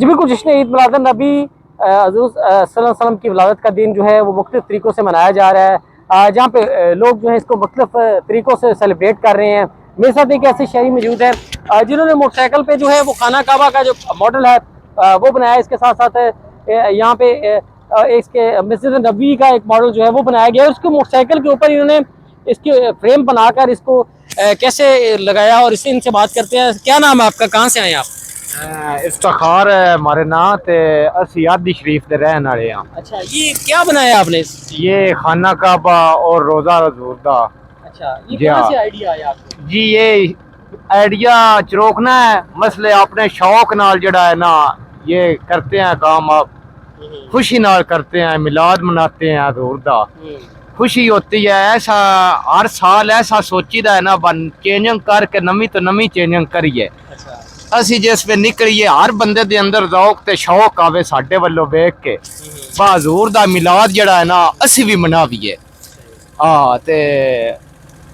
जी बिल्कुल, जश्न ईद मिलादुन नबी हज़ूर सल्लल्लाहु अलैहि वसल्लम की विलादत का दिन जो है वो मुख्तलिफ तरीक़ों से मनाया जा रहा है, जहाँ पे लोग जो है इसको मुख्तलिफ तरीक़ों से सेलिब्रेट कर रहे हैं। मेरे साथ एक ऐसे शहरी मौजूद है जिन्होंने मोटरसाइकिल पे जो है वो खाना काबा का जो मॉडल है वो बनाया है। इसके साथ साथ यहाँ पे इसके मस्जिद नबी का एक मॉडल जो है वो बनाया गया है। उसको मोटरसाइकिल के ऊपर इन्होंने इसके फ्रेम बनाकर इसको कैसे लगाया, और इससे इनसे बात करते हैं। क्या नाम है आपका, कहाँ से आए आप? इफ्तिखार है हमारे नाम ते असी आदि शरीफ दे रहने वाले हैं। अच्छा, ये क्या बनाया आपने? ये खाना काबा और रोजा रसूल दा। अच्छा, ये कहाँ से आइडिया आया आपको? जी ये आइडिया चरोकना है, मसले अपने शौक नाल जड़ा है ना ये करते हैं काम, आप खुशी नाल करते हैं, मिलाद मनाते हैं हजूर दा। खुशी होती है, ऐसा हर साल ऐसा सोचीदा है ना बन चेंजिंग करके नमी तो नमी चेंजिंग करिए। असी जिस पे निकलिए हर बंदे दे अंदर रौक ते शौक आवे साडे वल्लों वेख के हजूर दा मिलाद जड़ा है ना असी भी मनावीए। हाँ ते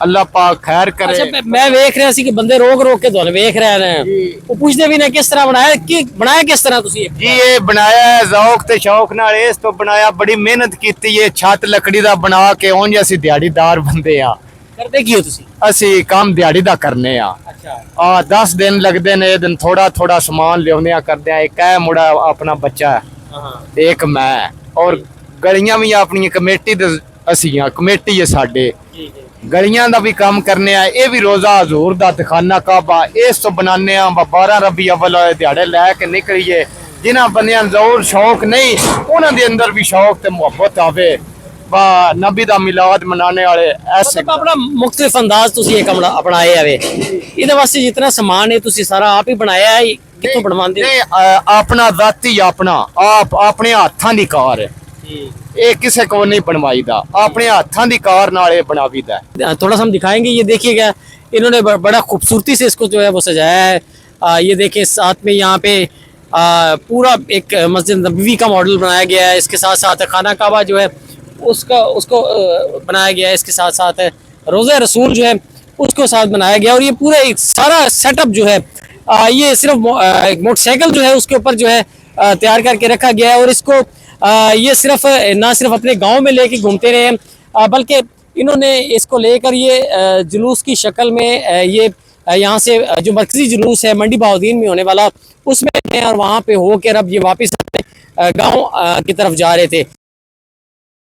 अल्लाह पाक खैर करे। अच्छा, मैं वेख रहा सी कि बंदे रोक रोक के तुहानू वेख रहे हैं, वो पूछते भी ने किस तरह बनाया, कि बनाया किस तरह तुसी? जी ये बनाया है ज़ौक ते शौक नाल, इस तो बनाया, बड़ी मेहनत कीती है, छत लकड़ी दा बना के। उंज असी दिहाड़ीदार बंदे आ, करते की हो तुसी? असी काम दिहाड़ी दा करने आ। अच्छा, 10 दिन लगते ने, दिन थोड़ा थोड़ा समान लिया करते हैं। एक है मुड़ा अपना बच्चा है, एक मैं, और गलियां भी अपनी कमेटी दे असी कमेटी है साडे, गलियां दा भी काम करने आ। ये भी रोजा हजूर दा ते खाना काबा इस तो बनाने आ। 12 रबी अव्वल दिहाड़े लैके निकलिए। जिन्हां बंदियां ज़रूर शौक नहीं, उन्हां दे अंदर भी शौक ते मुहब्बत आवे नबी दा मिलाद मनाने वाले ऐसे। मतलब अपना मुख्तलिफ अंदाज तुसी एक अपनाया है। इहदे वास्ते जितना सामान है तुसी सारा आप ही बनाया है, कित्थों बनवांदे हो? अपना जाती अपना आप अपने हाथां दी कार है, ये किसी को नहीं बनवाई दा, अपने हाथां दी कार नाल ये बनावी दा। थोड़ा सा हम दिखाएंगे। ये देखिएगा, इन्होंने बड़ा खूबसूरती से इसको जो है वो सजाया है। ये देखिए, साथ में यहाँ पे पूरा एक मस्जिद नबवी का मॉडल बनाया गया है। इसके साथ साथ खाना काबा जो है उसको बनाया गया है। इसके साथ साथ रोज़ा रसूल जो है उसको साथ बनाया गया। और ये पूरा एक सारा सेटअप जो है ये सिर्फ मोटरसाइकिल जो है उसके ऊपर जो है तैयार करके रखा गया है। और इसको ये सिर्फ ना सिर्फ अपने गांव में लेके घूमते रहे, बल्कि इन्होंने इसको लेकर ये जुलूस की शक्ल में ये यहाँ से जो मरकजी जुलूस है मंडी बहाउद्दीन में होने वाला उसमें, और वहाँ पे होकर अब ये वापस गांव की तरफ जा रहे थे।